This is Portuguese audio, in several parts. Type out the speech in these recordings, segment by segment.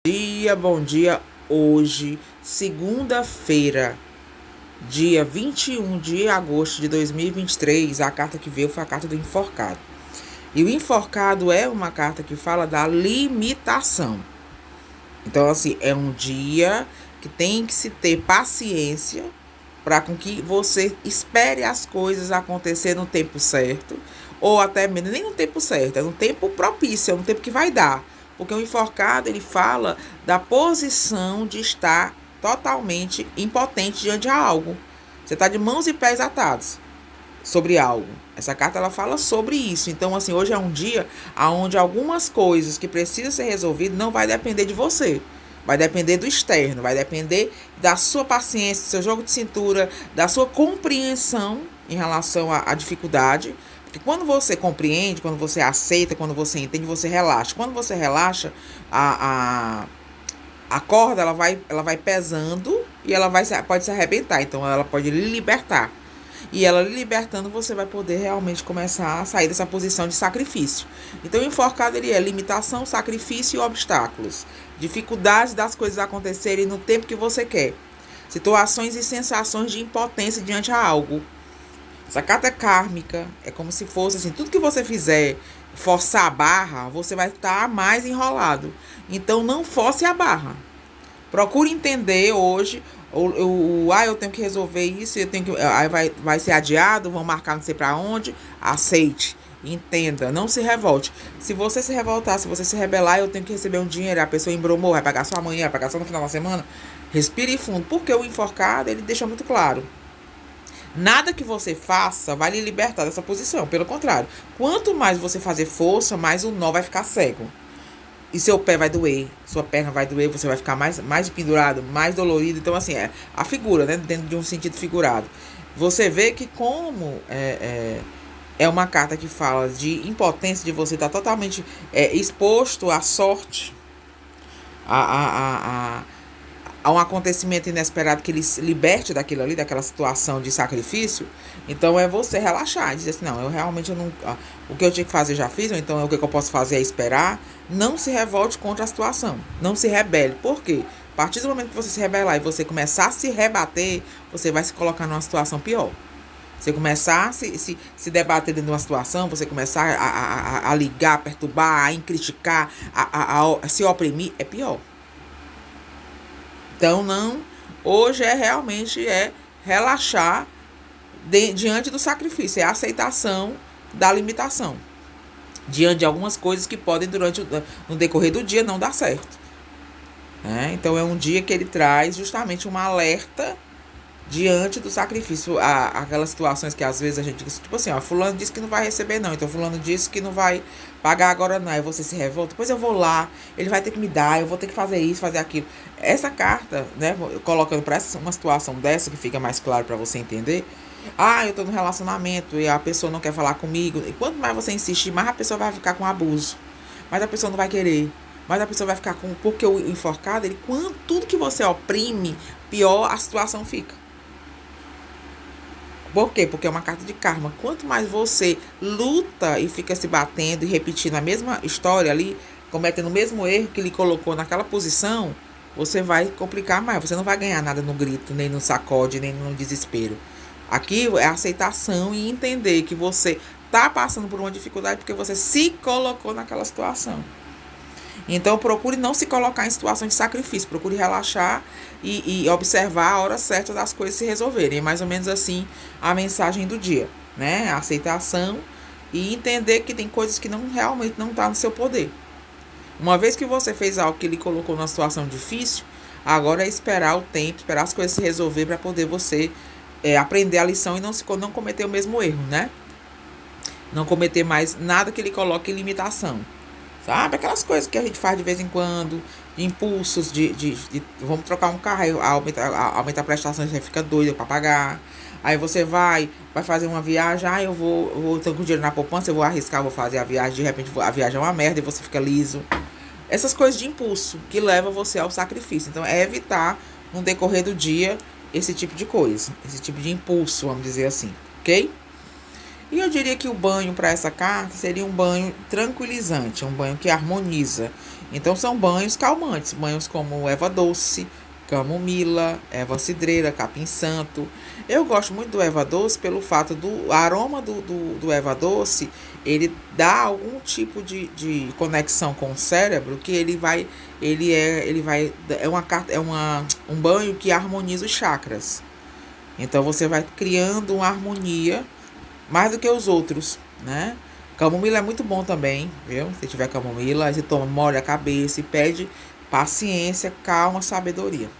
Bom dia. Hoje, segunda-feira, dia 21 de agosto de 2023, a carta que veio foi a carta do enforcado. E o enforcado é uma carta que fala da limitação. Então, assim, é um dia que tem que se ter paciência para com que você espere as coisas acontecer no tempo certo, ou até mesmo nem no tempo certo, é no tempo propício, é no tempo que vai dar. Porque o enforcado, ele fala da posição de estar totalmente impotente diante de algo. Você está de mãos e pés atados sobre algo. Essa carta, ela fala sobre isso. Então, assim, hoje é um dia onde algumas coisas que precisam ser resolvidas não vai depender de você. Vai depender do externo, vai depender da sua paciência, do seu jogo de cintura, da sua compreensão em relação à dificuldade. Porque quando você compreende, quando você aceita, quando você entende, você relaxa. Quando você relaxa, a corda ela vai pesando e ela pode se arrebentar. Então ela pode lhe libertar. E ela lhe libertando, você vai poder realmente começar a sair dessa posição de sacrifício. Então o enforcado, ele é limitação, sacrifício e obstáculos. Dificuldades das coisas acontecerem no tempo que você quer. Situações e sensações de impotência diante a algo. Essa carta é kármica, é como se fosse assim, tudo que você fizer, forçar a barra, você vai estar mais enrolado. Então não force a barra. Procure entender hoje, eu tenho que resolver isso, aí vai ser adiado, vão marcar não sei para onde, aceite, entenda, não se revolte. Se você se revoltar, se você se rebelar, eu tenho que receber um dinheiro, a pessoa embromou, vai pagar só amanhã, vai pagar só no final da semana, respire fundo, porque o enforcado, ele deixa muito claro. Nada que você faça vai lhe libertar dessa posição. Pelo contrário, quanto mais você fazer força, mais o nó vai ficar cego. E seu pé vai doer, sua perna vai doer, você vai ficar mais pendurado, mais dolorido. Então, assim, é a figura, né? Dentro de um sentido figurado. Você vê que como é uma carta que fala de impotência, de você estar totalmente exposto à sorte, a um acontecimento inesperado que ele se liberte daquilo ali, daquela situação de sacrifício. Então é você relaxar e dizer assim, não, eu realmente não, o que eu tinha que fazer já fiz, ou então o que eu posso fazer é esperar. Não se revolte contra a situação, não se rebele. Por quê? A partir do momento que você se rebelar e você começar a se rebater, você vai se colocar numa situação pior. Você começar a se debater dentro de uma situação, você começar a ligar, a perturbar, a criticar, a se oprimir, é pior. Então, não, hoje realmente relaxar diante do sacrifício, é a aceitação da limitação, diante de algumas coisas que podem, no decorrer do dia, não dar certo. Então, é um dia que ele traz justamente um alerta diante do sacrifício, aquelas situações que às vezes a gente diz, tipo assim, fulano disse que não vai receber não, então fulano disse que não vai pagar agora não, aí você se revolta, depois eu vou lá, ele vai ter que me dar, eu vou ter que fazer isso, fazer aquilo. Essa carta, né, colocando para uma situação dessa, que fica mais claro para você entender, eu tô no relacionamento e a pessoa não quer falar comigo, e quanto mais você insistir, mais a pessoa vai ficar com abuso, mas a pessoa não vai querer. Mas a pessoa vai ficar com... Porque o enforcado, tudo que você oprime, pior a situação fica. Por quê? Porque é uma carta de karma. Quanto mais você luta e fica se batendo e repetindo a mesma história ali, cometendo o mesmo erro que ele colocou naquela posição, você vai complicar mais. Você não vai ganhar nada no grito, nem no sacode, nem no desespero. Aqui é a aceitação e entender que você está passando por uma dificuldade porque você se colocou naquela situação. Então, procure não se colocar em situação de sacrifício. Procure relaxar e observar a hora certa das coisas se resolverem. É mais ou menos assim a mensagem do dia, né? A aceitação e entender que tem coisas que realmente não estão no seu poder. Uma vez que você fez algo que ele colocou numa situação difícil, agora é esperar o tempo, esperar as coisas se resolver para poder você aprender a lição e não cometer o mesmo erro, né? Não cometer mais nada que ele coloque em limitação. Sabe? Aquelas coisas que a gente faz de vez em quando, de impulsos, vamos trocar um carro, aí aumenta a prestação, você fica doido para pagar. Aí você vai fazer uma viagem, eu vou tô com dinheiro na poupança, eu vou arriscar, vou fazer a viagem, de repente a viagem é uma merda e você fica liso. Essas coisas de impulso que levam você ao sacrifício. Então é evitar, no decorrer do dia, esse tipo de coisa, esse tipo de impulso, vamos dizer assim, ok? E eu diria que o banho para essa carta seria um banho tranquilizante, um banho que harmoniza. Então são banhos calmantes, banhos como erva doce, camomila, erva cidreira, capim santo. Eu gosto muito do erva doce pelo fato do aroma do erva doce, ele dá algum tipo de conexão com o cérebro que um banho que harmoniza os chakras. Então você vai criando uma harmonia mais do que os outros, né? Camomila é muito bom também, viu? Se tiver camomila, aí você toma, molha a cabeça e pede paciência, calma, sabedoria.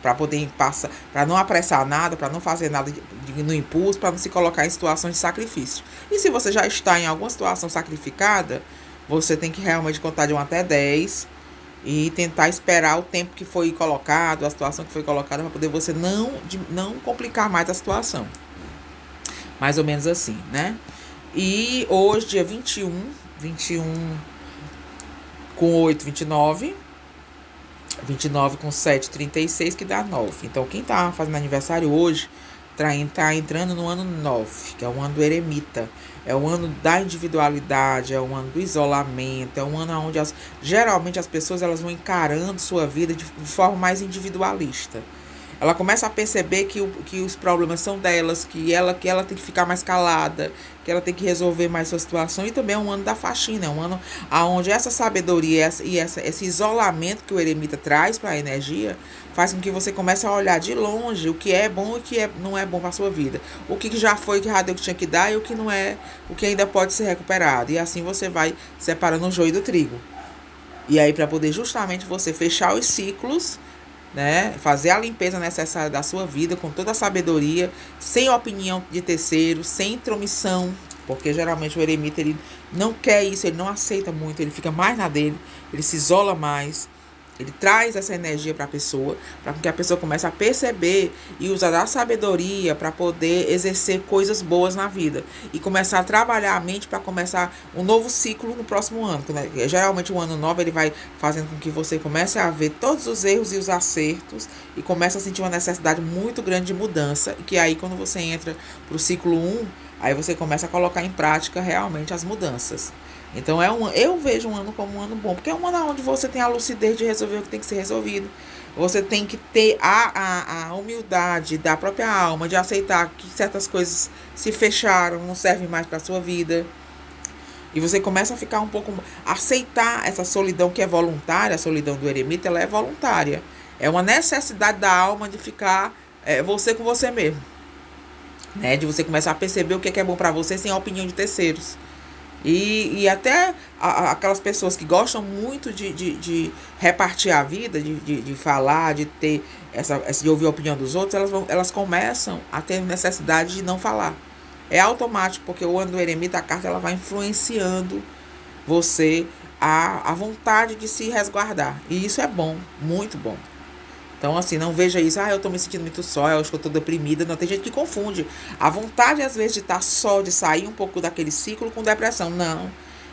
Para poder passar, para não apressar nada, para não fazer nada no impulso, para não se colocar em situações de sacrifício. E se você já está em alguma situação sacrificada, você tem que realmente contar de 1 até 10 e tentar esperar o tempo que foi colocado, a situação que foi colocada, para poder você não complicar mais a situação. Mais ou menos assim, né? E hoje, dia 21 com 8, 29 com 7, 36, que dá 9. Então, quem tá fazendo aniversário hoje tá entrando no ano 9, que é o ano do eremita. É o ano da individualidade, é o ano do isolamento, é o ano onde geralmente as pessoas elas vão encarando sua vida de forma mais individualista. Ela começa a perceber que os problemas são delas, que ela tem que ficar mais calada, que ela tem que resolver mais sua situação. E também é um ano da faxina, é um ano onde essa sabedoria esse isolamento que o eremita traz para a energia faz com que você comece a olhar de longe o que é bom e o que não é bom para a sua vida. O que já foi, que já deu, que tinha que dar, e o que não é, o que ainda pode ser recuperado. E assim você vai separando o joio do trigo. E aí, para poder justamente você fechar os ciclos, né, fazer a limpeza necessária da sua vida com toda a sabedoria, sem opinião de terceiros, sem intromissão, porque geralmente o eremita ele não quer isso, ele não aceita muito, ele fica mais na dele, ele se isola mais. Ele traz essa energia para a pessoa, para que a pessoa comece a perceber e usar a sabedoria para poder exercer coisas boas na vida. E começar a trabalhar a mente para começar um novo ciclo no próximo ano. Né? Geralmente o ano novo ele vai fazendo com que você comece a ver todos os erros e os acertos e comece a sentir uma necessidade muito grande de mudança. E que aí quando você entra para o ciclo 1, aí você começa a colocar em prática realmente as mudanças. Então eu vejo um ano como um ano bom, porque é um ano onde você tem a lucidez de resolver o que tem que ser resolvido. Você tem que ter a humildade da própria alma, de aceitar que certas coisas se fecharam, não servem mais para a sua vida. E você começa a ficar um pouco... Aceitar essa solidão que é voluntária, a solidão do eremita, ela é voluntária. É uma necessidade da alma de ficar você com você mesmo. Né? De você começar a perceber o que é bom para você sem a opinião de terceiros. E até aquelas pessoas que gostam muito de repartir a vida, de falar, de ter de ouvir a opinião dos outros, elas começam a ter necessidade de não falar. É automático, porque o ano do eremita, a carta ela vai influenciando você a vontade de se resguardar. E isso é bom, muito bom. Então, assim, não veja isso, eu tô me sentindo muito só, eu acho que eu tô deprimida. Não, tem gente que confunde a vontade, às vezes, de estar só, de sair um pouco daquele ciclo com depressão. Não.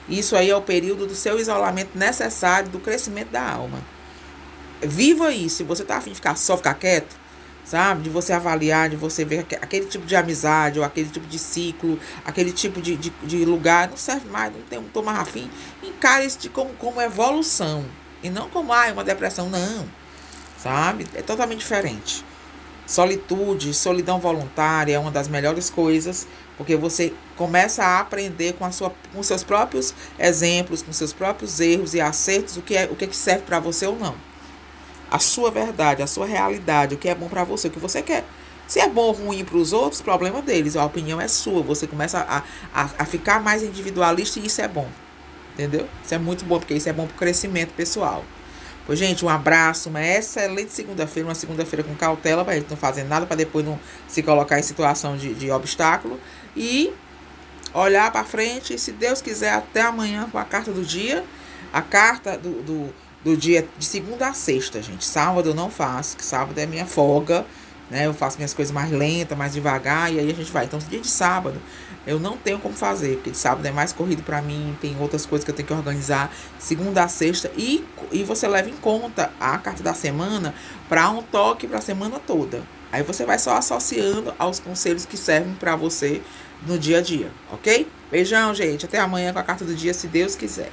Isso aí é o período do seu isolamento necessário, do crescimento da alma. Viva isso. Se você tá afim de ficar só, ficar quieto, sabe? De você avaliar, de você ver aquele tipo de amizade, ou aquele tipo de ciclo, aquele tipo de lugar, não serve mais, não tô mais afim. Encare isso como evolução. E não como, uma depressão, não. Sabe? É totalmente diferente. Solitude, solidão voluntária é uma das melhores coisas, porque você começa a aprender com seus próprios exemplos, com seus próprios erros e acertos, o que serve para você ou não. A sua verdade, a sua realidade, o que é bom para você, o que você quer. Se é bom ou ruim para os outros, problema deles, a opinião é sua. Você começa a ficar mais individualista e isso é bom. Entendeu? Isso é muito bom, porque isso é bom para o crescimento pessoal. Pois, gente, um abraço, uma excelente segunda-feira, uma segunda-feira com cautela, para a gente não fazer nada, para depois não se colocar em situação de obstáculo. E olhar para frente, e se Deus quiser, até amanhã com a carta do dia. A carta do dia de segunda a sexta, gente. Sábado eu não faço, que sábado é minha folga, né? Eu faço minhas coisas mais lentas, mais devagar, e aí a gente vai. Então, dia de sábado, eu não tenho como fazer, porque de sábado é mais corrido para mim, tem outras coisas que eu tenho que organizar, segunda a sexta, e você leva em conta a carta da semana para um toque para a semana toda. Aí você vai só associando aos conselhos que servem para você no dia a dia, ok? Beijão, gente. Até amanhã com a carta do dia, se Deus quiser.